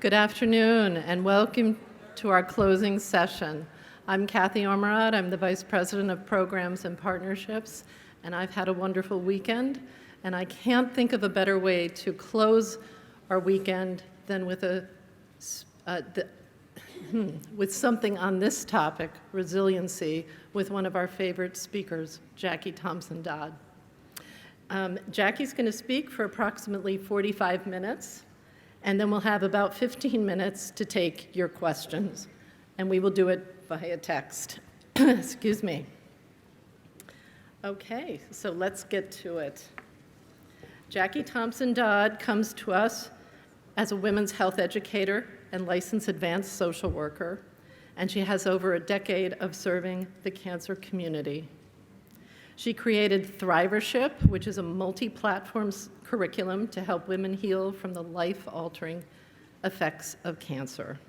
Good afternoon and welcome to our closing session. I'm Kathy Ormerod. I'm the Vice President of Programs and Partnerships, and I've had a wonderful weekend, and I can't think of a better way to close our weekend than with with something on this topic, resiliency, with one of our favorite speakers, Jacci Thompson-Dodd. Jacci's going to speak for approximately 45 minutes, and then we'll have about 15 minutes to take your questions, and we will do it via text. Excuse me. Okay, so let's get to it. Jacci Thompson-Dodd comes to us as a women's health educator and licensed advanced social worker, and she has over a decade of serving the cancer community. She created Thrivership, which is a multi-platform curriculum to help women heal from the life-altering effects of cancer.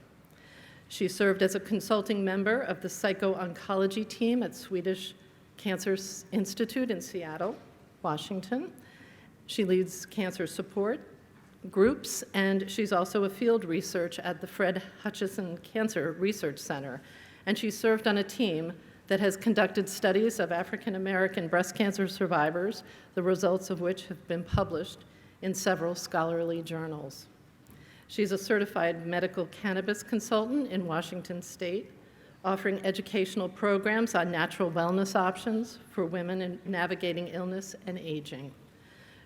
She served as a consulting member of the psycho-oncology team at Swedish Cancer Institute in Seattle, Washington. She leads cancer support groups, and she's also a field researcher at the Fred Hutchinson Cancer Research Center. And she served on a team that has conducted studies of African American breast cancer survivors, the results of which have been published in several scholarly journals. She's a certified medical cannabis consultant in Washington State, offering educational programs on natural wellness options for women in navigating illness and aging.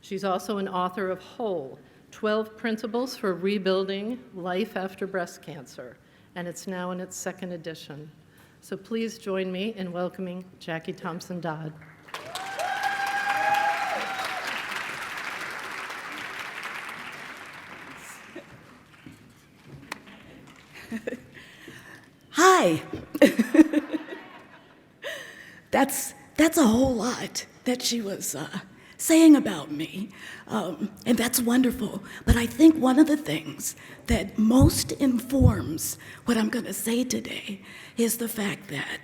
She's also an author of Whole, 12 Principles for Rebuilding Life After Breast Cancer, and it's now in its second edition. So please join me in welcoming Jacci Thompson-Dodd. Hi. That's a whole lot that she was saying about me, and that's wonderful. But I think one of the things that most informs what I'm going to say today is the fact that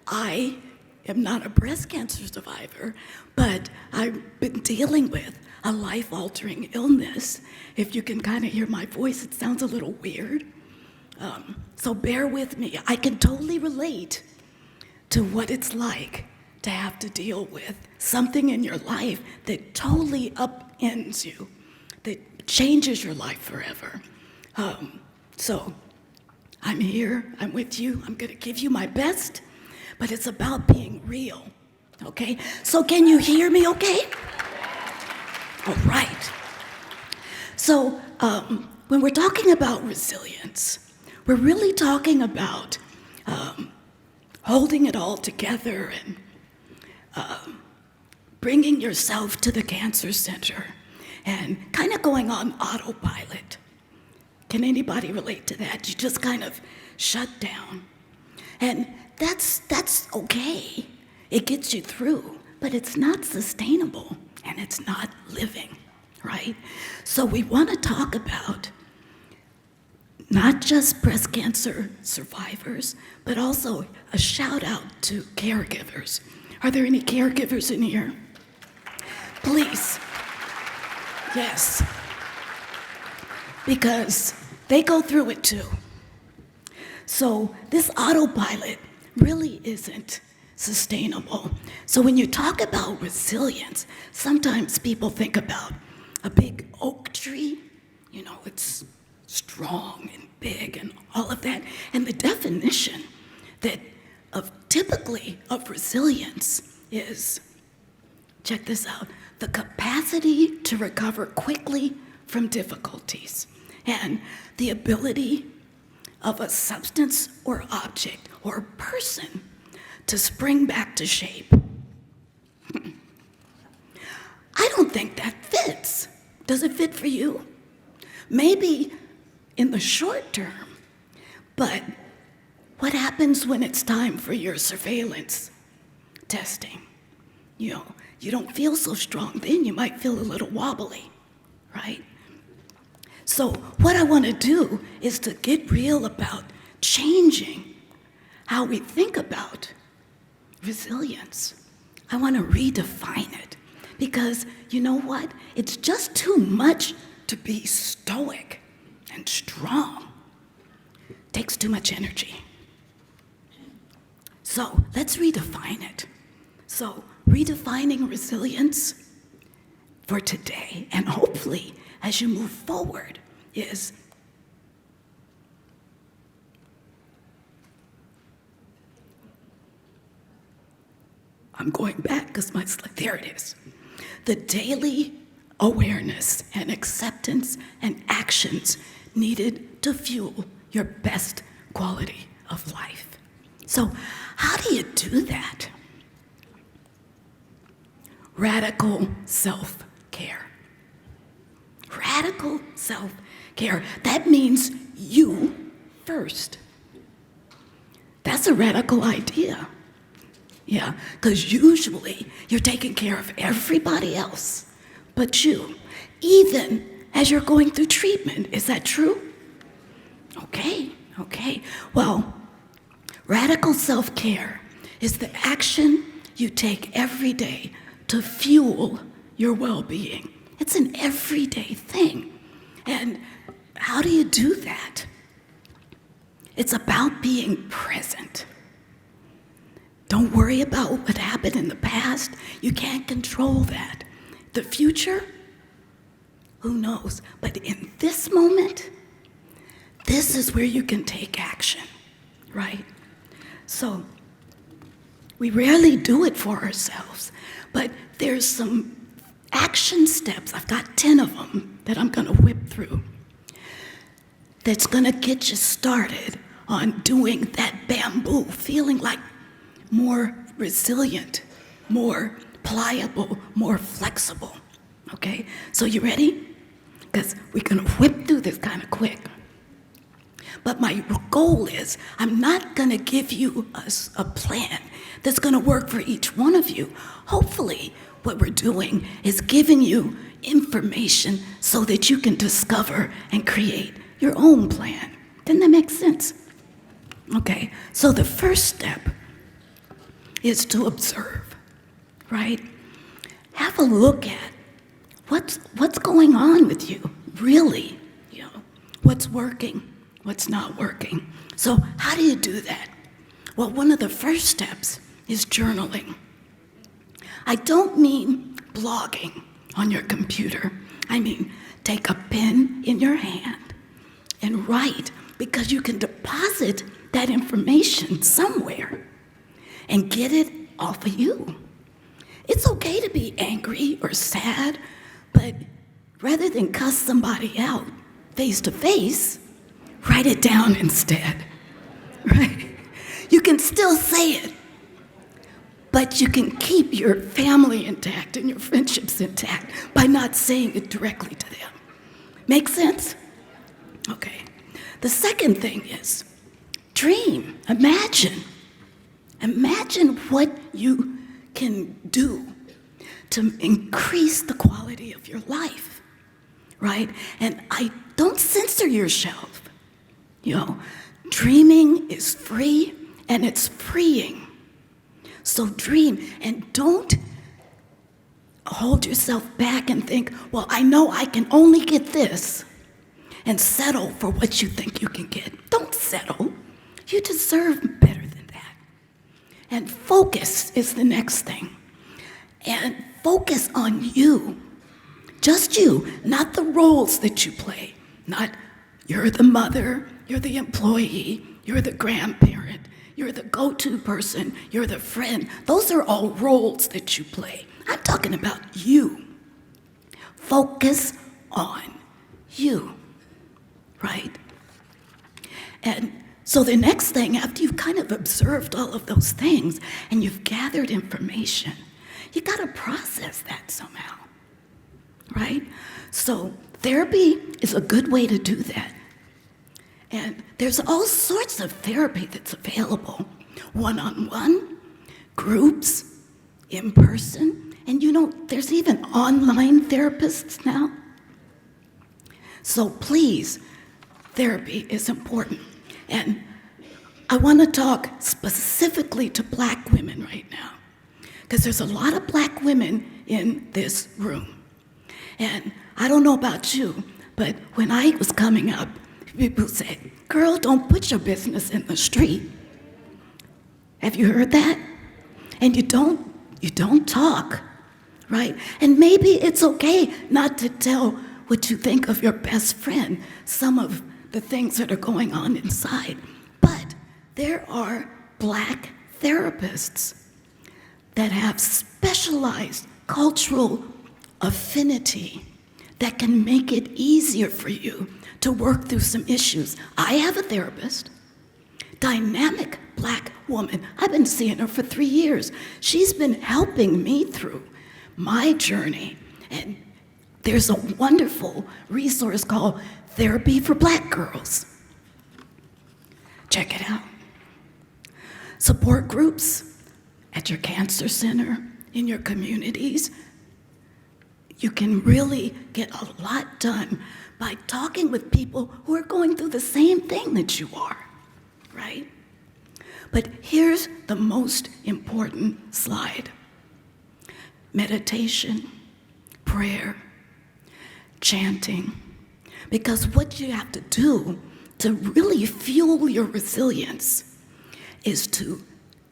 I am not a breast cancer survivor, but I've been dealing with a life-altering illness. If you can kind of hear my voice, it sounds a little weird. So bear with me. I can totally relate to what it's like to have to deal with something in your life that totally upends you, that changes your life forever. So I'm here, I'm with you, I'm gonna give you my best, but it's about being real, okay? So can you hear me okay? All right. So when we're talking about resilience, we're really talking about holding it all together and bringing yourself to the cancer center and kind of going on autopilot. Can anybody relate to that? You just kind of shut down. And that's okay. It gets you through, but it's not sustainable and it's not living, right? So we want to talk about not just breast cancer survivors, but also a shout out to caregivers. Are there any caregivers in here? Please. Yes. Because they go through it too. So this autopilot really isn't sustainable. So when you talk about resilience, sometimes people think about a big oak tree. You know, it's strong and big and all of that. And the definition typically of resilience is, check this out, the capacity to recover quickly from difficulties and the ability of a substance or object or person to spring back to shape. I don't think that fits. Does it fit for you? Maybe in the short term, but what happens when it's time for your surveillance testing? You know, you don't feel so strong, then you might feel a little wobbly, right? So what I want to do is to get real about changing how we think about resilience. I want to redefine it because you know what? It's just too much to be stoic and strong takes too much energy. So let's redefine it. So redefining resilience for today, and hopefully as you move forward, is I'm going back because my slide, there it is. The daily awareness and acceptance and actions needed to fuel your best quality of life. So how do you do that? Radical self-care. Radical self-care. That means you first. That's a radical idea. Yeah, because usually you're taking care of everybody else but you, even as you're going through treatment. Is that true? Okay. Well, radical self-care is the action you take every day to fuel your well-being. It's an everyday thing. And how do you do that? It's about being present. Don't worry about what happened in the past. You can't control that. The future, who knows? But in this moment, this is where you can take action, right? So we rarely do it for ourselves, but there's some action steps. I've got 10 of them that I'm gonna whip through that's gonna get you started on doing that bamboo, feeling like more resilient, more pliable, more flexible, okay? So you ready? Because we're gonna whip through this kind of quick. But my goal is, I'm not gonna give you a plan that's gonna work for each one of you. Hopefully, what we're doing is giving you information so that you can discover and create your own plan. Doesn't that make sense? Okay, so the first step is to observe, right? Have a look at what's going on with you, really, what's working, what's not working. So how do you do that? Well, one of the first steps is journaling. I don't mean blogging on your computer. I mean, take a pen in your hand and write, because you can deposit that information somewhere and get it off of you. It's okay to be angry or sad, but rather than cuss somebody out face to face, write it down instead, right? You can still say it, but you can keep your family intact and your friendships intact by not saying it directly to them. Make sense? Okay. The second thing is dream, imagine. Imagine what you can do to increase the quality of your life, right? And I don't censor yourself. Dreaming is free and it's freeing. So dream, and don't hold yourself back and think, well, I know I can only get this, and settle for what you think you can get. Don't settle. You deserve better than that. And focus is the next thing. And focus on you. Just you, not the roles that you play. Not you're the mother, you're the employee, you're the grandparent, you're the go-to person, you're the friend. Those are all roles that you play. I'm talking about you. Focus on you, right? And so the next thing, after you've kind of observed all of those things and you've gathered information, you gotta process that somehow, right? So therapy is a good way to do that. And there's all sorts of therapy that's available. One-on-one, groups, in person, and there's even online therapists now. So please, therapy is important. And I want to talk specifically to Black women right now, because there's a lot of Black women in this room. And I don't know about you, but when I was coming up, People say, girl, don't put your business in the street. Have you heard that? And you don't talk, right? And maybe it's okay not to tell what you think of your best friend, some of the things that are going on inside. But there are Black therapists that have specialized cultural affinity that can make it easier for you to work through some issues. I have a therapist, dynamic Black woman. I've been seeing her for 3 years. She's been helping me through my journey. And there's a wonderful resource called Therapy for Black Girls. Check it out. Support groups at your cancer center, in your communities. You can really get a lot done by talking with people who are going through the same thing that you are, right? But here's the most important slide. Meditation, prayer, chanting. Because what you have to do to really fuel your resilience is to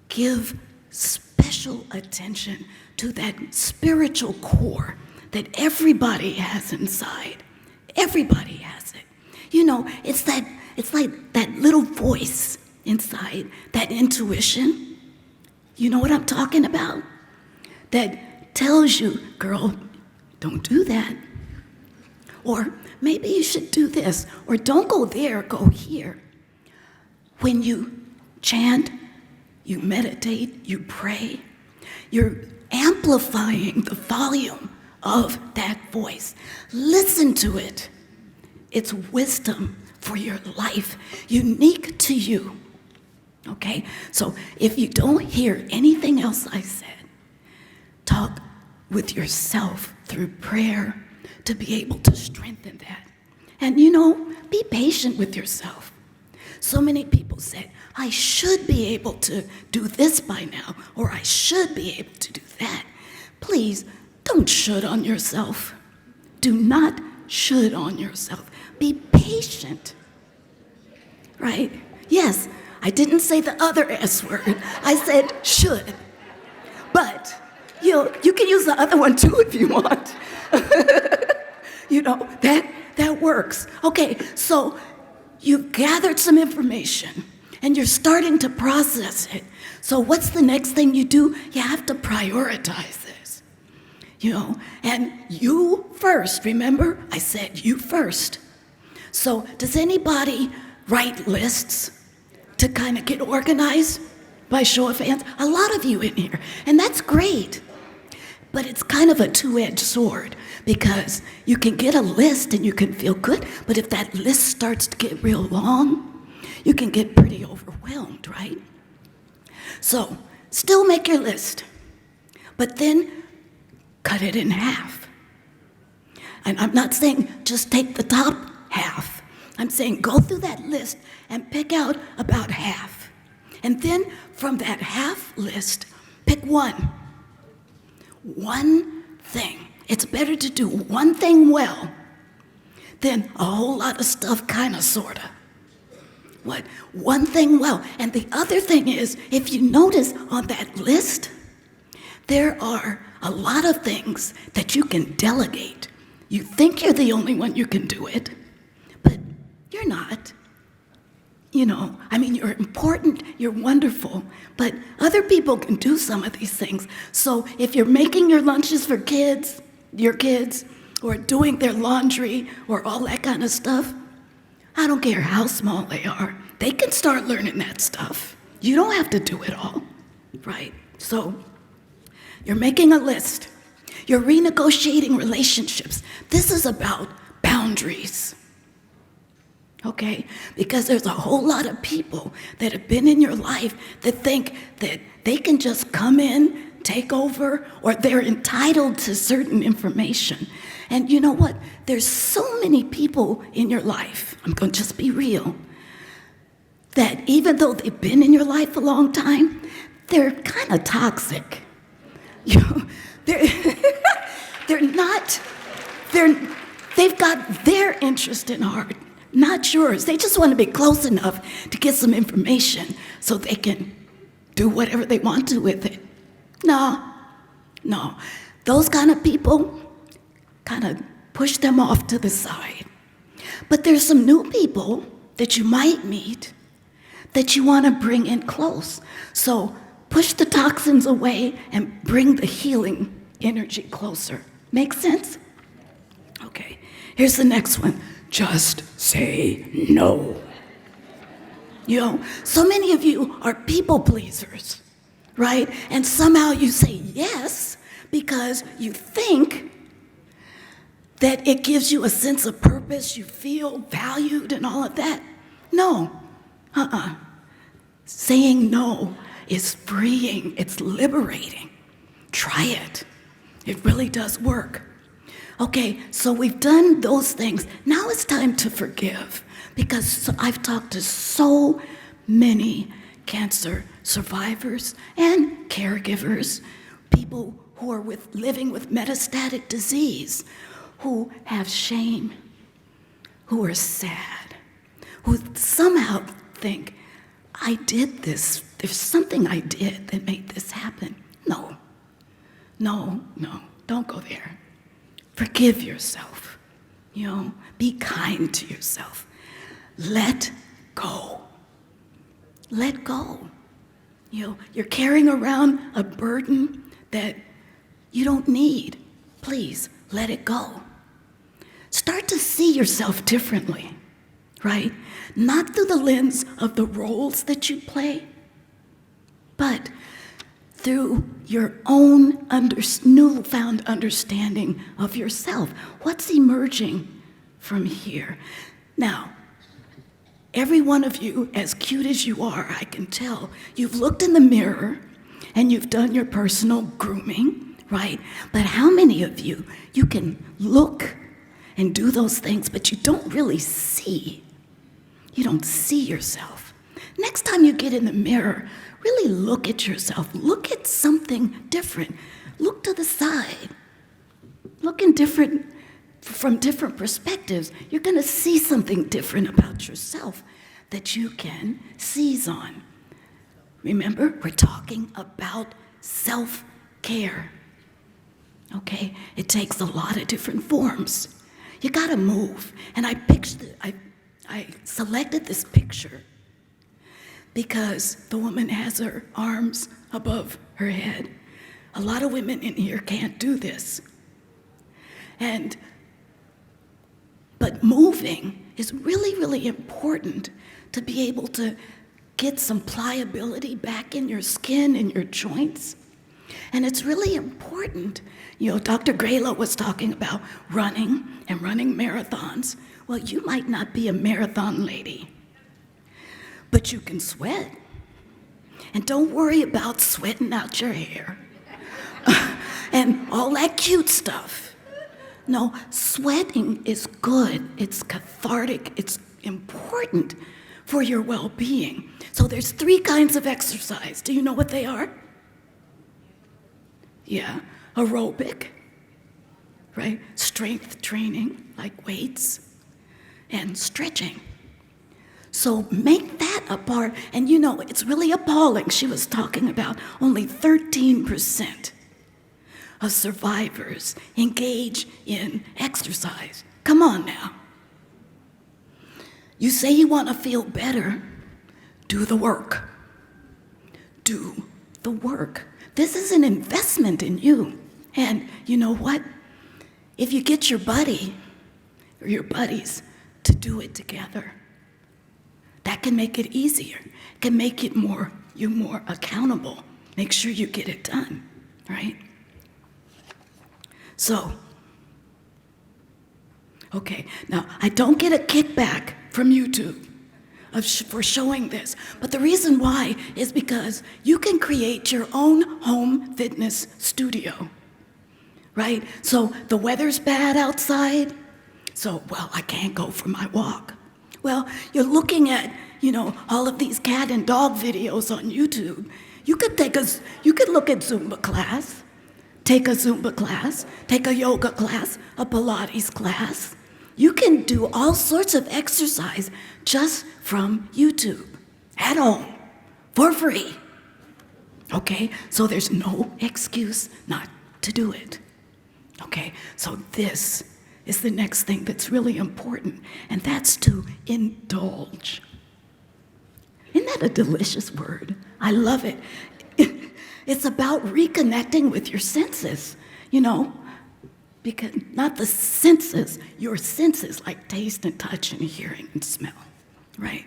give special attention to that spiritual core that everybody has inside. Everybody has it. You know, it's like that little voice inside, that intuition. You know what I'm talking about? That tells you, girl, don't do that. Or maybe you should do this. Or don't go there, go here. When you chant, you meditate, you pray, you're amplifying the volume of that voice. Listen to it. It's wisdom for your life, unique to you. Okay? So if you don't hear anything else I said, talk with yourself through prayer to be able to strengthen that. And you know, be patient with yourself. So many people said, I should be able to do this by now, or I should be able to do that. Please, don't should on yourself. Do not should on yourself. Be patient, right? Yes, I didn't say the other S word. I said should. But, you can use the other one too if you want. You know, that works. Okay, so you've gathered some information and you're starting to process it. So what's the next thing you do? You have to prioritize this, you know, and you first. Remember, I said you first. So does anybody write lists to kind of get organized? By show of hands, a lot of you in here, and that's great. But it's kind of a two-edged sword because you can get a list and you can feel good, but if that list starts to get real long, you can get pretty overwhelmed, right? So still make your list, but then cut it in half. And I'm not saying just take the top half. I'm saying go through that list and pick out about half. And then from that half list, pick one thing. It's better to do one thing well than a whole lot of stuff kind of, sort of. What? One thing well. And the other thing is, if you notice on that list, there are a lot of things that you can delegate. You think you're the only one who can do it, but you're not. You know, I mean, you're important, you're wonderful, but other people can do some of these things. So if you're making your lunches for your kids, or doing their laundry, or all that kind of stuff, I don't care how small they are, they can start learning that stuff. You don't have to do it all, right? So you're making a list. You're renegotiating relationships. This is about boundaries. Okay? Because there's a whole lot of people that have been in your life that think that they can just come in, take over, or they're entitled to certain information. And you know what? There's so many people in your life, I'm going to just be real, that even though they've been in your life a long time, they're kind of toxic. You know, they've got their interest in heart, not yours. They just want to be close enough to get some information so they can do whatever they want to with it. No. Those kind of people, kind of push them off to the side. But there's some new people that you might meet that you want to bring in close. So push the toxins away and bring the healing energy closer. Make sense? Okay, here's the next one. Just say no. You know, so many of you are people pleasers, right? And somehow you say yes because you think that it gives you a sense of purpose, you feel valued and all of that. No, Saying no is freeing, it's liberating. Try it. It really does work. Okay, so we've done those things. Now it's time to forgive, because I've talked to so many cancer survivors and caregivers, people who are living with metastatic disease, who have shame, who are sad, who somehow think, I did this. There's something I did that made this happen. No, don't go there. Forgive yourself. Be kind to yourself. Let go. Let go. You're carrying around a burden that you don't need. Please, let it go. Start to see yourself differently, right? Not through the lens of the roles that you play, but through your own newfound understanding of yourself. What's emerging from here? Now, every one of you, as cute as you are, I can tell, you've looked in the mirror and you've done your personal grooming, right? But how many of you can look and do those things, but you don't really see? You don't see yourself. Next time you get in the mirror, really look at yourself. Look at something different. Look to the side. Look from different perspectives. You're going to see something different about yourself that you can seize on. Remember, we're talking about self-care. Okay? It takes a lot of different forms. You got to move. And I selected this picture because the woman has her arms above her head. A lot of women in here can't do this. But moving is really, really important to be able to get some pliability back in your skin and your joints. And it's really important. Dr. Grayla was talking about running and running marathons. Well, you might not be a marathon lady, but you can sweat. And don't worry about sweating out your hair and all that cute stuff. No, sweating is good. It's cathartic. It's important for your well-being. So there's 3 kinds of exercise. Do you know what they are? Yeah, aerobic, right? Strength training, like weights, and stretching. So make that a part, and it's really appalling. She was talking about only 13% of survivors engage in exercise. Come on now. You say you want to feel better, do the work. Do the work. This is an investment in you. And you know what? If you get your buddy or your buddies to do it together, that can make it easier. It can make it more accountable. Make sure you get it done, right? So, okay, now I don't get a kickback from YouTube for showing this, but the reason why is because you can create your own home fitness studio, right? So the weather's bad outside, I can't go for my walk. Well, you're looking at, all of these cat and dog videos on YouTube. You could look at Zumba class, take a Zumba class, take a yoga class, a Pilates class, You can do all sorts of exercise just from YouTube at home for free. Okay, so there's no excuse not to do it. Okay, so this is the next thing that's really important, and that's to indulge. Isn't that a delicious word? I love it. It's about reconnecting with your senses, because not the senses, your senses like taste and touch and hearing and smell, right?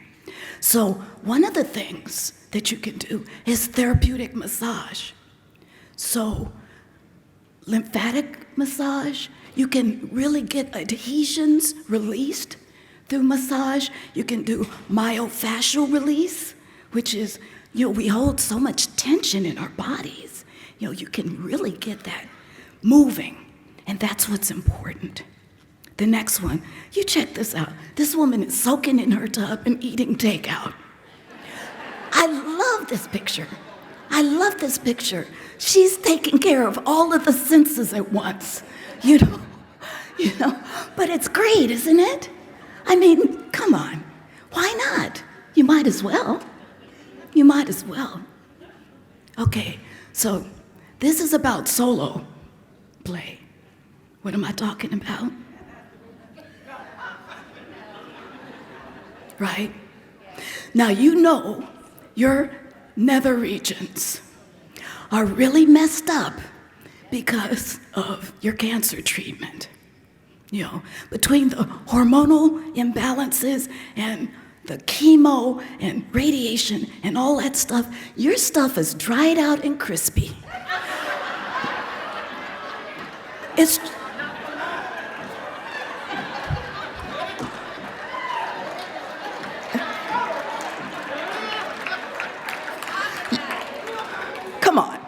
So one of the things that you can do is therapeutic massage. So lymphatic massage, you can really get adhesions released through massage. You can do myofascial release, which is, we hold so much tension in our bodies. You can really get that moving, and that's what's important. The next one, you check this out. This woman is soaking in her tub and eating takeout. I love this picture. I love this picture. She's taking care of all of the senses at once, but it's great, isn't it? I mean, come on, why not? You might as well. You might as well. Okay, so this is about solo play. What am I talking about? Right? Now your nether regions are really messed up because of your cancer treatment. Between the hormonal imbalances and the chemo and radiation and all that stuff, your stuff is dried out and crispy. It's come on.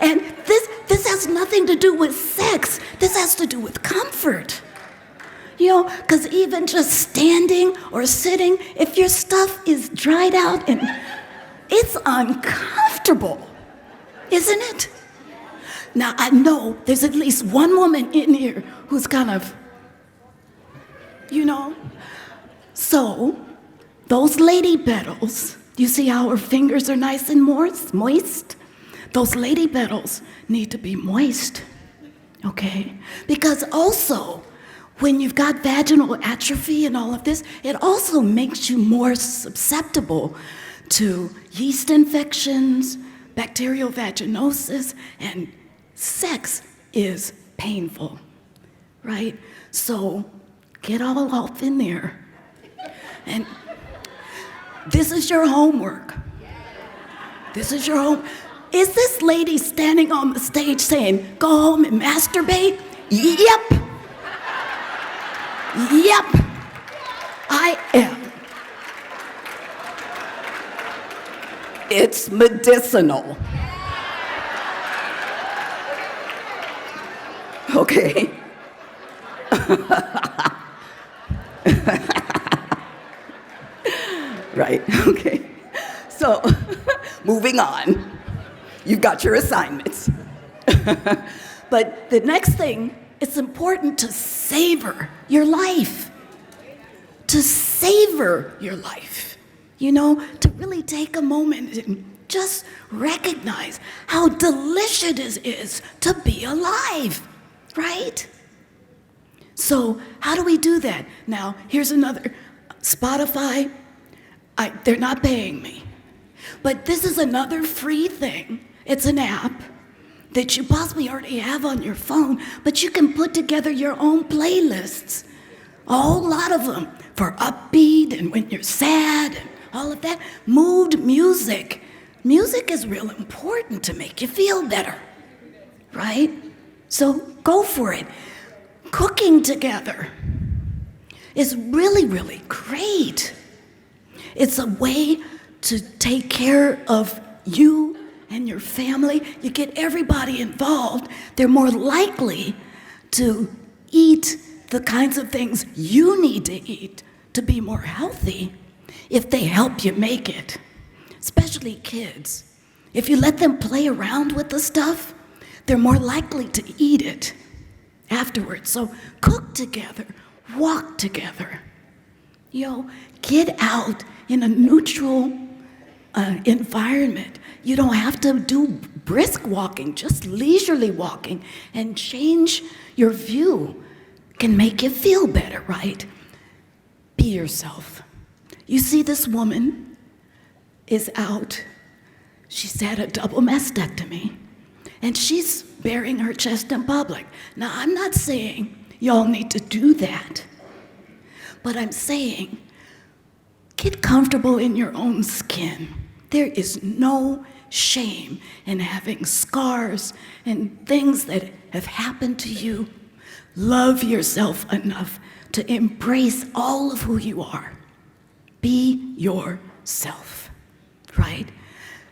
And this has nothing to do with sex. This has to do with comfort. Because even just standing or sitting, if your stuff is dried out, and it's uncomfortable, isn't it? Now, I know there's at least one woman in here who's kind of, So, those lady petals, you see how her fingers are nice and moist? Those lady petals need to be moist, okay? Because also, when you've got vaginal atrophy and all of this, it also makes you more susceptible to yeast infections, bacterial vaginosis, and sex is painful, right? So get all off in there. And this is your homework. This is your home. Is this lady standing on the stage saying, go home and masturbate? Yep. Yep, I am. It's medicinal. Okay. Right, okay. So, moving on. You've got your assignments. But the next thing, it's important to savor your life. To savor your life. To really take a moment and just recognize how delicious it is to be alive, right? So how do we do that? Now, here's another. Spotify, they're not paying me. But this is another free thing. It's an app that you possibly already have on your phone, but you can put together your own playlists. A whole lot of them for upbeat and when you're sad and all of that. Mood music. Music is real important to make you feel better, right? So go for it. Cooking together is really, really great. It's a way to take care of you and your family. You get everybody involved. They're more likely to eat the kinds of things you need to eat to be more healthy if they help you make it, especially kids. If you let them play around with the stuff, they're more likely to eat it afterwards. So cook together, walk together. Get out in a neutral environment. You don't have to do brisk walking, just leisurely walking, and change your view can make you feel better, right? Be yourself. You see, this woman is out. She's had a double mastectomy, and she's baring her chest in public. Now, I'm not saying y'all need to do that, but I'm saying get comfortable in your own skin. There is no shame in having scars and things that have happened to you. Love yourself enough to embrace all of who you are. Be yourself, right?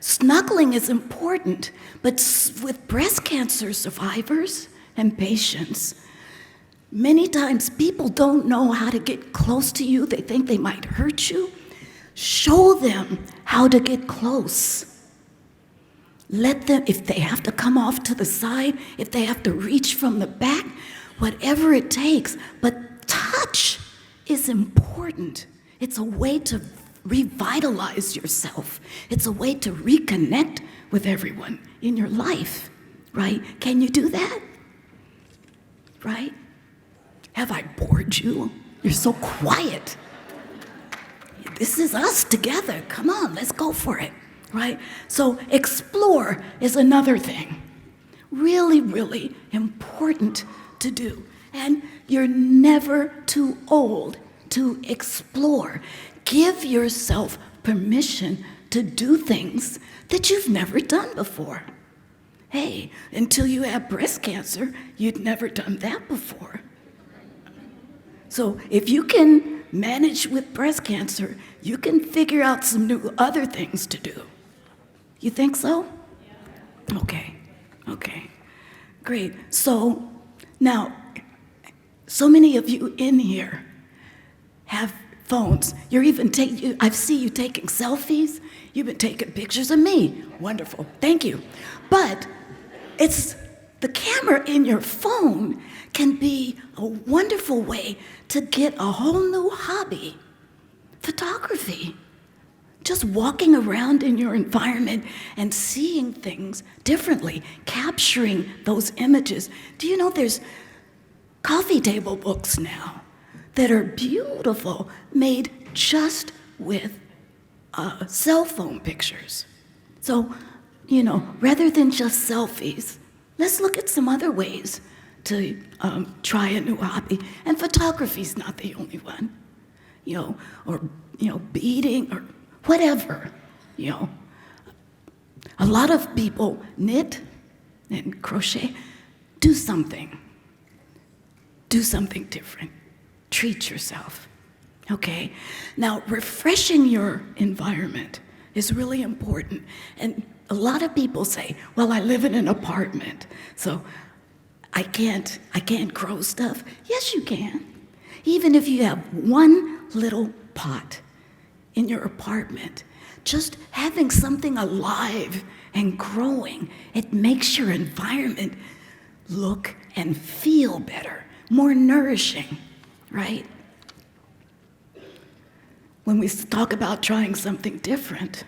Snuggling is important, but with breast cancer survivors and patients, many times people don't know how to get close to you. They think they might hurt you. Show them how to get close. Let them, if they have to come off to the side, if they have to reach from the back, whatever it takes. But touch is important. It's a way to revitalize yourself. It's a way to reconnect with everyone in your life, right? Can you do that? Right? Have I bored you? You're so quiet. This is us together. Come on, let's go for it, right? So explore is another thing. Really, really important to do. And you're never too old to explore. Give yourself permission to do things that you've never done before. Hey, until you had breast cancer, you'd never done that before. So if you can manage with breast cancer, you can figure out some new other things to do. You think so? Yeah. Okay, great. So now, so many of you in here have phones. You're even I see you taking selfies. You've been taking pictures of me. Wonderful, thank you. But it's the camera in your phone can be a wonderful way to get a whole new hobby, photography. Just walking around in your environment and seeing things differently, capturing those images. Do you know there's coffee table books now that are beautiful, made just with cell phone pictures? So, rather than just selfies, let's look at some other ways to try a new hobby. And photography's not the only one, or beading or whatever, A lot of people knit and crochet. Do something different. Treat yourself, okay? Now, refreshing your environment is really important. And a lot of people say, well, I live in an apartment, so I can't grow stuff. Yes, you can. Even if you have one little pot in your apartment, just having something alive and growing, it makes your environment look and feel better, more nourishing, right? When we talk about trying something different,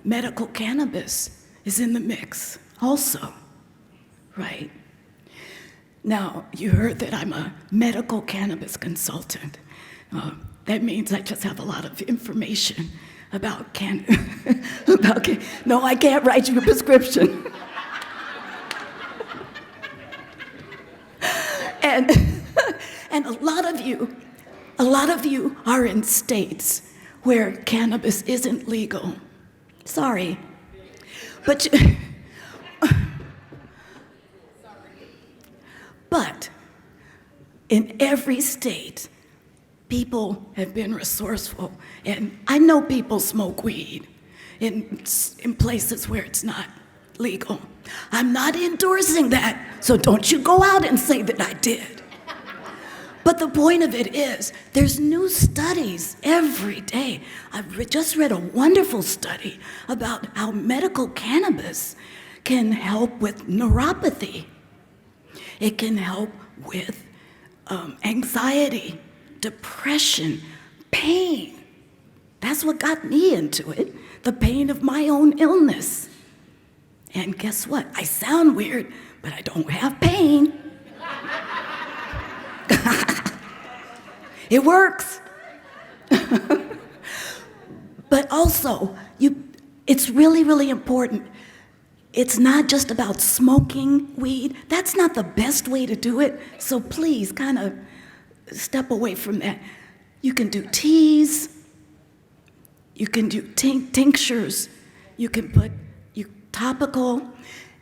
medical cannabis is in the mix also, right? Now, you heard that I'm a medical cannabis consultant. That means I just have a lot of information about No, I can't write you a prescription. And a lot of you are in states where cannabis isn't legal. Sorry. But in every state, people have been resourceful. And I know people smoke weed in places where it's not legal. I'm not endorsing that, so don't you go out and say that I did. But the point of it is, there's new studies every day. I've just read a wonderful study about how medical cannabis can help with neuropathy. It can help with anxiety, depression, pain. That's what got me into it, the pain of my own illness. And guess what? I sound weird, but I don't have pain. It works. But also, it's really, really important. It's not just about smoking weed. That's not the best way to do it, so please kind of step away from that. You can do teas, you can do tinctures, you can put topical,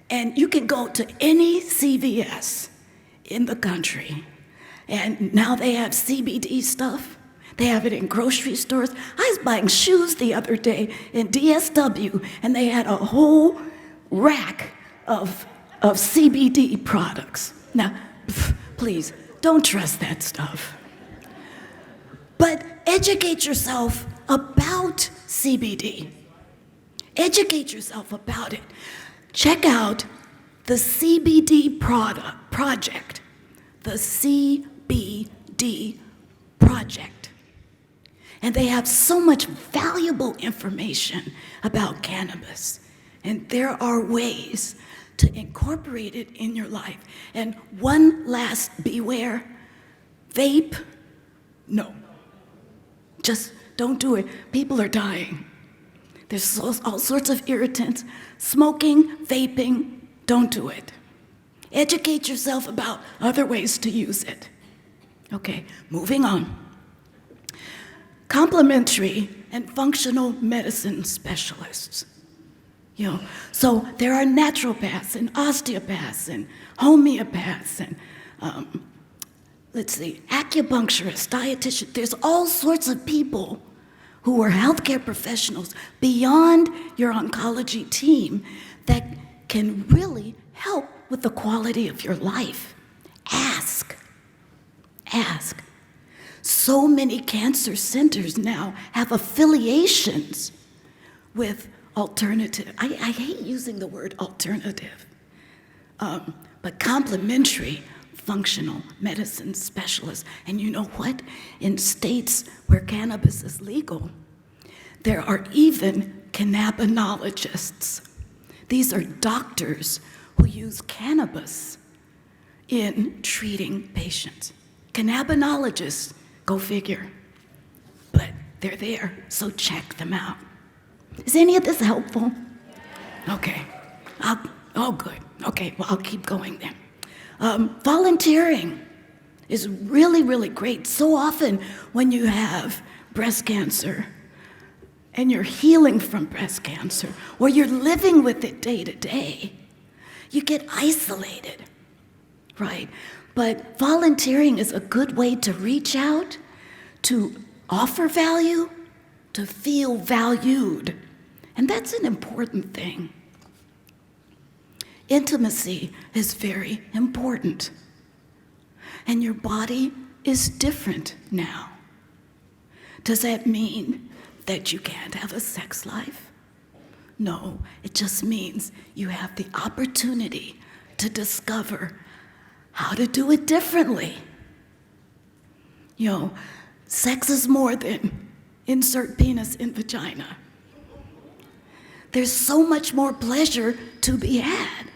and you can go to any CVS in the country, and now they have CBD stuff. They have it in grocery stores. I was buying shoes the other day in DSW, and they had a whole rack of CBD products. Now, please, don't trust that stuff. But educate yourself about CBD. Educate yourself about it. Check out the CBD project, the CBD project. And they have so much valuable information about cannabis. And there are ways to incorporate it in your life. And one last beware, vape, no. Just don't do it. People are dying. There's all sorts of irritants. Smoking, vaping, don't do it. Educate yourself about other ways to use it. Okay, moving on. Complementary and functional medicine specialists. So there are naturopaths and osteopaths and homeopaths and acupuncturists, dietitians. There's all sorts of people who are healthcare professionals beyond your oncology team that can really help with the quality of your life. Ask. So many cancer centers now have affiliations with alternative. I hate using the word alternative, but complementary functional medicine specialists. And you know what? In states where cannabis is legal, there are even cannabinologists. These are doctors who use cannabis in treating patients. Cannabinologists, go figure. But they're there, so check them out. Is any of this helpful? Okay. Good. Okay, well, I'll keep going then. Volunteering is really, really great. So often when you have breast cancer and you're healing from breast cancer, or you're living with it day to day, you get isolated, right? But volunteering is a good way to reach out, to offer value, to feel valued. And that's an important thing. Intimacy is very important. And your body is different now. Does that mean that you can't have a sex life? No, it just means you have the opportunity to discover how to do it differently. Sex is more than insert penis in vagina. There's so much more pleasure to be had.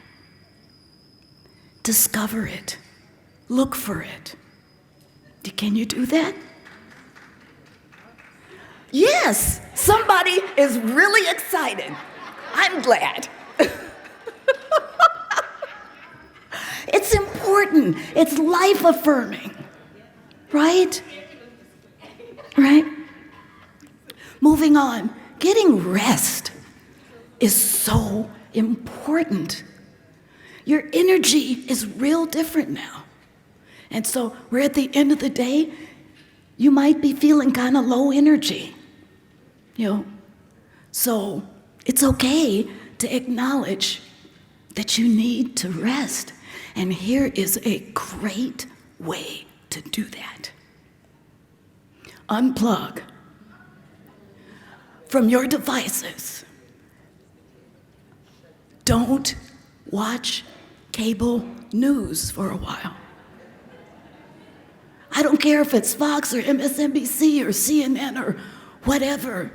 Discover it. Look for it. Can you do that? Yes, somebody is really excited. I'm glad. It's important. It's life-affirming. Right? Right? Moving on. Getting rest is so important. Your energy is real different now. And so we're at the end of the day, you might be feeling kind of low energy. So it's okay to acknowledge that you need to rest. And here is a great way to do that. Unplug from your devices. Don't watch cable news for a while. I don't care if it's Fox or MSNBC or CNN or whatever.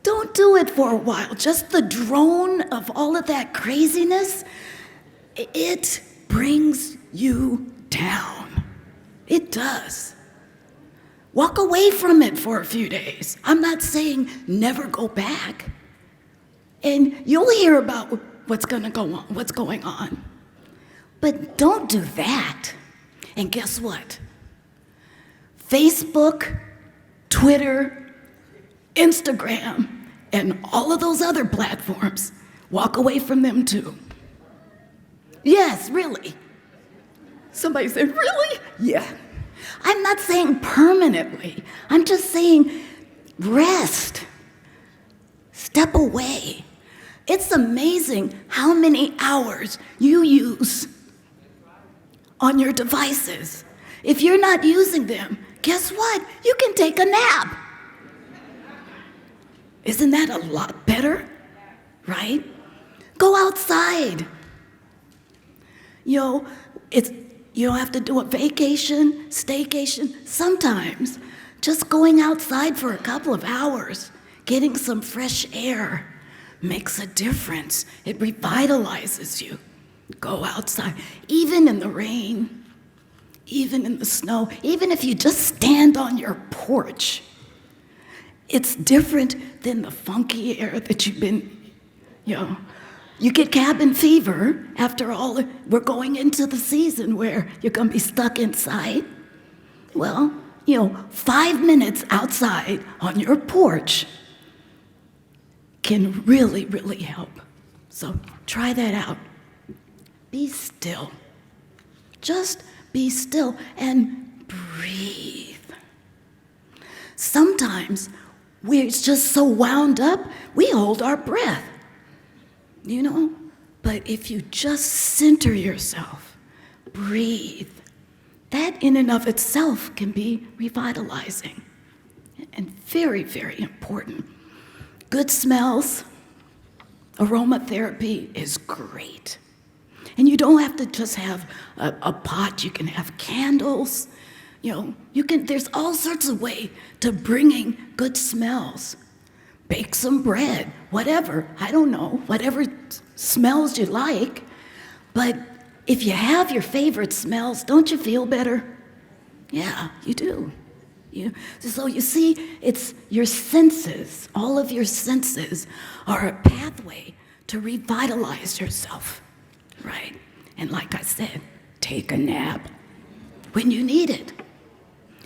Don't do it for a while. Just the drone of all of that craziness, it brings you down. It does. Walk away from it for a few days. I'm not saying never go back. And you'll hear about what's going on. But don't do that. And guess what? Facebook, Twitter, Instagram, and all of those other platforms, walk away from them too. Yes, really. Somebody said, really? Yeah. I'm not saying permanently. I'm just saying rest. Step away. It's amazing how many hours you use on your devices. If you're not using them, guess what? You can take a nap. Isn't that a lot better? Right? Go outside. You know, you don't have to do a vacation, staycation. Sometimes just going outside for a couple of hours, getting some fresh air makes a difference. It revitalizes you. Go outside, even in the rain, even in the snow, even if you just stand on your porch. It's different than the funky air that you've been, you get cabin fever. After all, we're going into the season where you're going to be stuck inside. Well, 5 minutes outside on your porch can really, really help. So try that out. Be still. Just be still and breathe. Sometimes we're just so wound up, we hold our breath, But if you just center yourself, breathe, that in and of itself can be revitalizing and very, very important. Good smells, aromatherapy is great. And you don't have to just have a pot, you can have candles. There's all sorts of ways to bringing good smells. Bake some bread, whatever, I don't know, whatever smells you like. But if you have your favorite smells, don't you feel better? Yeah, you do. So you see, it's your senses, all of your senses are a pathway to revitalize yourself, right? And like I said, take a nap when you need it.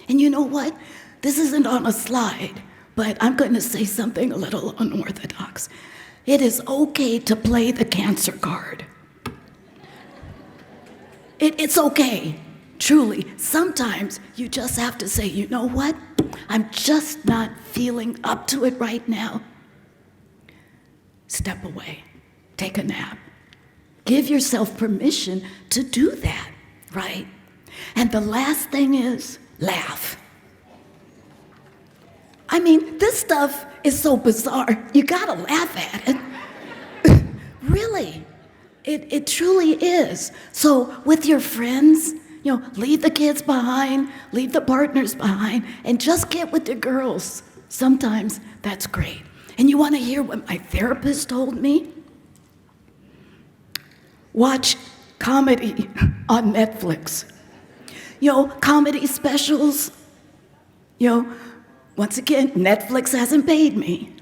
And you know what? This isn't on a slide, but I'm going to say something a little unorthodox. It is okay to play the cancer card. It's okay, truly. Sometimes you just have to say, you know what? I'm just not feeling up to it right now. Step away, take a nap. Give yourself permission to do that, right? And the last thing is, laugh. I mean, this stuff is so bizarre. You gotta laugh at it. Really, it truly is. So with your friends, leave the kids behind, leave the partners behind, and just get with the girls. Sometimes that's great. And you wanna hear what my therapist told me? Watch comedy on Netflix. Comedy specials. Once again, Netflix hasn't paid me.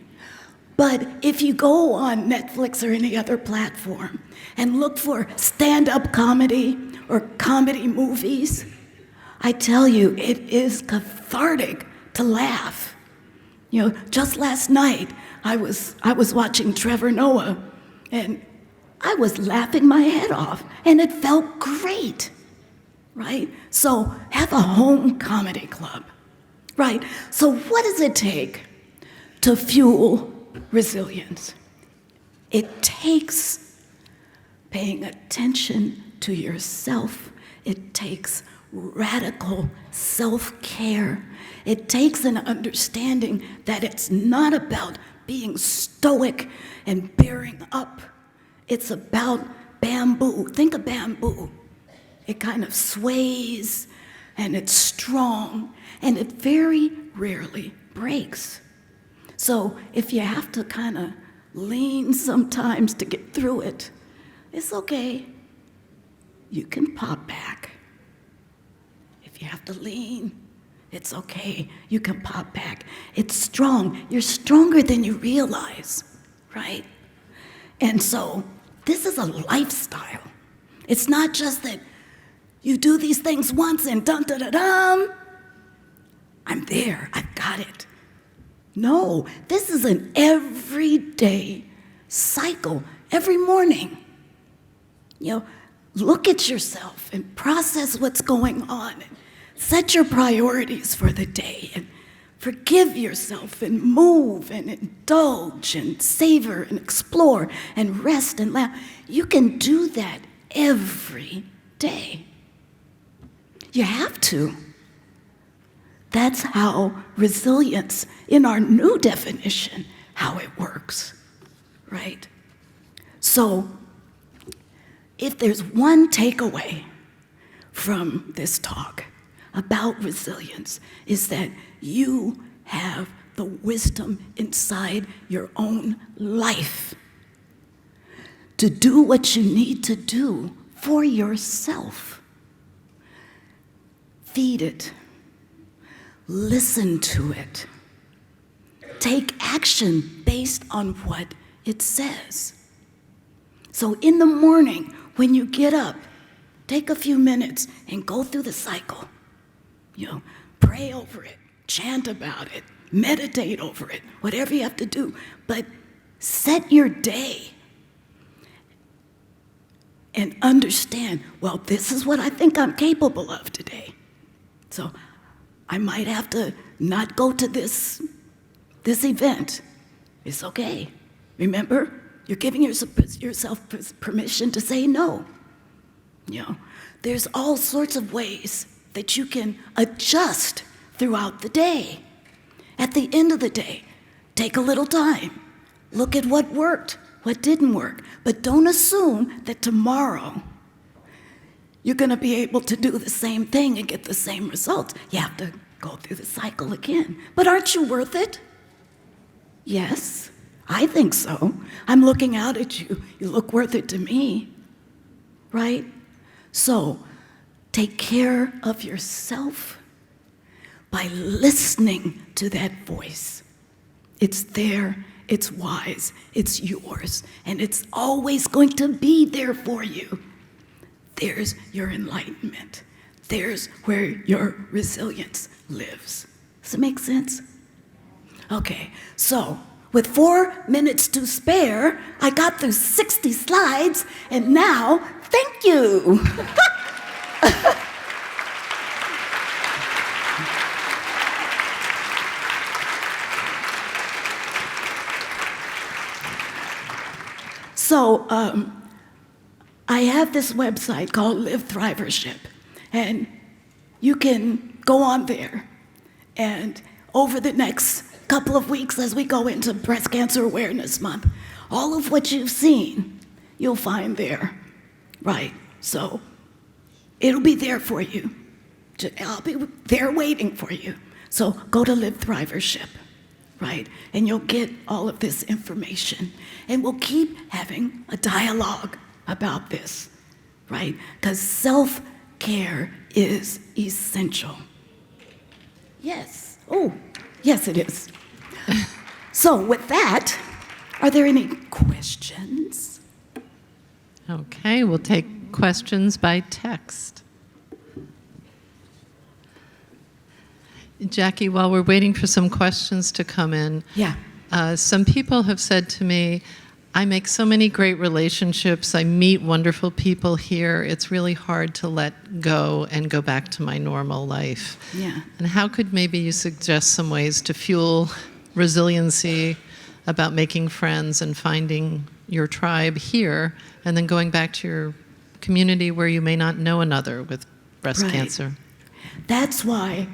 But if you go on Netflix or any other platform and look for stand-up comedy or comedy movies, I tell you, it is cathartic to laugh. Just last night, I was watching Trevor Noah, and I was laughing my head off, and it felt great, right? So have a home comedy club, right? So what does it take to fuel resilience? It takes paying attention to yourself. It takes radical self-care. It takes an understanding that it's not about being stoic and bearing up. It's about bamboo. Think of bamboo. It kind of sways, and it's strong, and it very rarely breaks. So if you have to kind of lean sometimes to get through it, it's okay. You can pop back. If you have to lean, it's okay. You can pop back. It's strong. You're stronger than you realize, right? And so this is a lifestyle. It's not just that you do these things once and dum-da-da-dum. I'm there. I've got it. No, this is an everyday cycle, every morning. Look at yourself and process what's going on. And set your priorities for the day and forgive yourself and move and indulge and savor and explore and rest and laugh. You can do that every day. You have to. That's how resilience, in our new definition, how it works, right? So, if there's one takeaway from this talk about resilience, is that you have the wisdom inside your own life to do what you need to do for yourself. Feed it. Listen to it. Take action based on what it says. So in the morning, when you get up, take a few minutes and go through the cycle. Pray over it, chant about it, meditate over it, whatever you have to do. But set your day and understand, well, this is what I think I'm capable of today. So I might have to not go to this event. It's okay. Remember, you're giving yourself permission to say no. There's all sorts of ways that you can adjust throughout the day. At the end of the day, take a little time. Look at what worked, what didn't work. But don't assume that tomorrow you're going to be able to do the same thing and get the same results. You have to go through the cycle again. But aren't you worth it? Yes, I think so. I'm looking out at you. You look worth it to me, right? So take care of yourself by listening to that voice. It's there, it's wise, it's yours, and it's always going to be there for you. There's your enlightenment. There's where your resilience lives. Does it make sense? Okay, so with 4 minutes to spare, I got through 60 slides, and now, thank you. So, I have this website called Live Thrivership, and you can go on there. And over the next couple of weeks, as we go into Breast Cancer Awareness Month, all of what you've seen, you'll find there, right? So it'll be there for you. I'll be there waiting for you. So go to Live Thrivership, right? And you'll get all of this information. And we'll keep having a dialogue about this, right? Because self-care is essential. Yes. Oh, yes, it is. So with that, are there any questions? Okay, we'll take questions by text. Jackie, while we're waiting for some questions to come in, some people have said to me, I make so many great relationships, I meet wonderful people here, it's really hard to let go and go back to my normal life. Yeah. And how could maybe you suggest some ways to fuel resiliency about making friends and finding your tribe here, and then going back to your community where you may not know another with breast cancer? That's why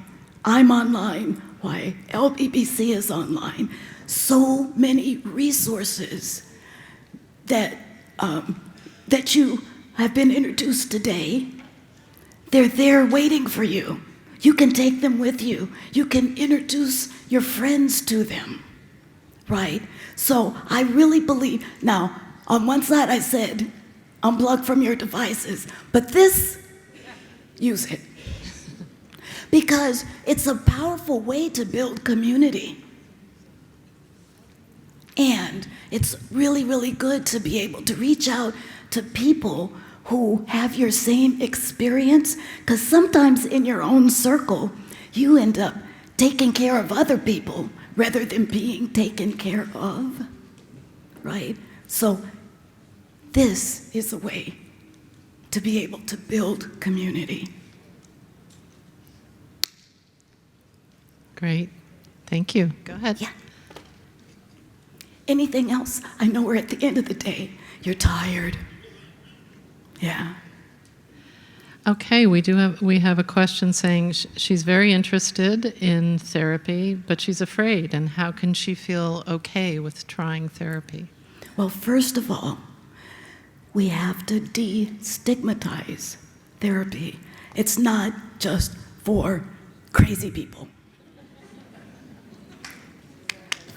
I'm online, why LBBC is online. So many resources that that you have been introduced today, they're there waiting for you. You can take them with you. You can introduce your friends to them, right? So I really believe, now, on one side I said, unplug from your devices, but this, use it. Because it's a powerful way to build community. And it's really, really good to be able to reach out to people who have your same experience, because sometimes in your own circle, you end up taking care of other people rather than being taken care of, right? So this is a way to be able to build community. Great. Thank you. Go ahead. Yeah. Anything else? I know we're at the end of the day. You're tired. Yeah. Okay, we have a question saying she's very interested in therapy, but she's afraid, and how can she feel okay with trying therapy? Well, first of all, we have to destigmatize therapy. It's not just for crazy people.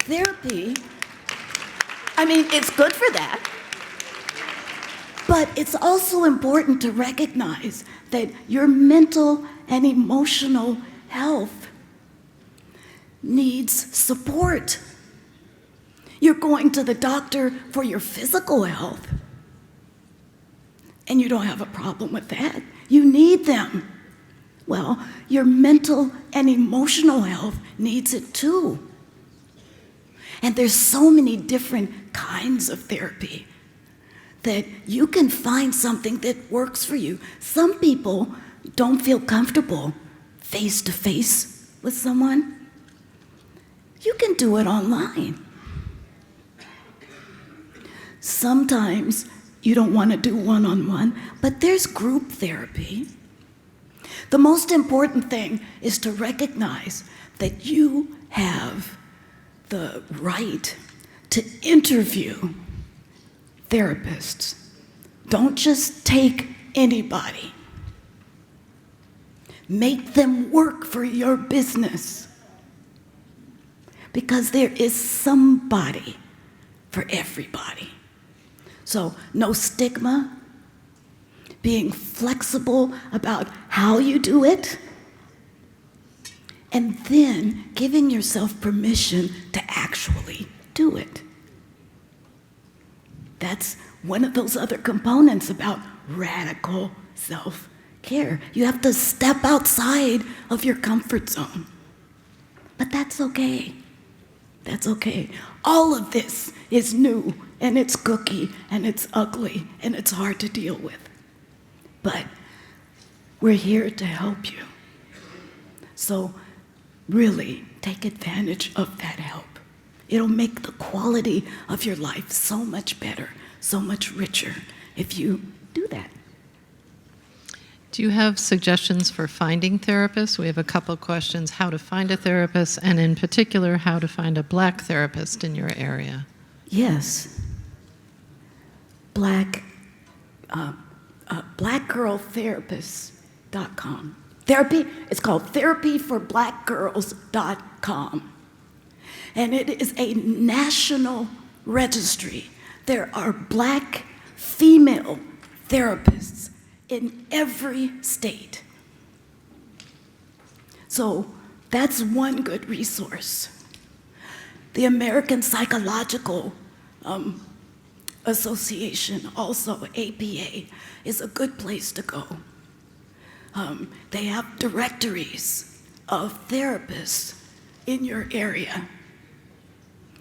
Therapy, I mean, it's good for that. But it's also important to recognize that your mental and emotional health needs support. You're going to the doctor for your physical health, and you don't have a problem with that. You need them. Well, your mental and emotional health needs it too. And there's so many different kinds of therapy that you can find something that works for you. Some people don't feel comfortable face to face with someone. You can do it online. Sometimes you don't want to do one-on-one, but there's group therapy. The most important thing is to recognize that you have the right to interview therapists. Don't just take anybody. Make them work for your business, because there is somebody for everybody. So no stigma, being flexible about how you do it, and then giving yourself permission to actually do it. That's one of those other components about radical self-care. You have to step outside of your comfort zone. But that's okay. That's okay. All of this is new, and it's cookie, and it's ugly, and it's hard to deal with. But we're here to help you. So really take advantage of that help. It'll make the quality of your life so much better, so much richer if you do that. Do you have suggestions for finding therapists? We have a couple questions: how to find a therapist, and in particular, how to find a Black therapist in your area. Yes. blackgirltherapists.com. Therapy, it's called therapyforblackgirls.com. And it is a national registry. There are Black female therapists in every state. So that's one good resource. The American Psychological Association, also APA, is a good place to go. They have directories of therapists in your area.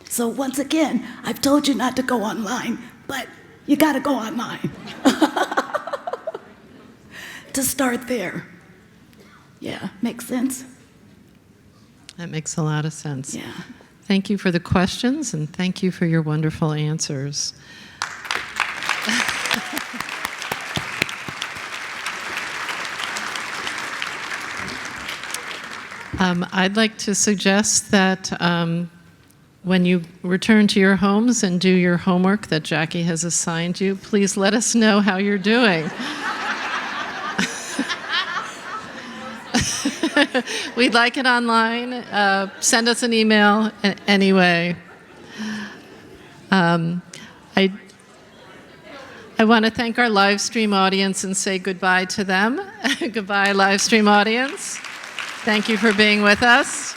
So once again, I've told you not to go online, but you gotta go online to start there. Yeah, makes sense? That makes a lot of sense. Yeah. Thank you for the questions, and thank you for your wonderful answers. I'd like to suggest that when you return to your homes and do your homework that Jacci has assigned you, please let us know how you're doing. We'd like it online. Send us an email anyway. I want to thank our live stream audience and say goodbye to them. Goodbye, live stream audience. Thank you for being with us.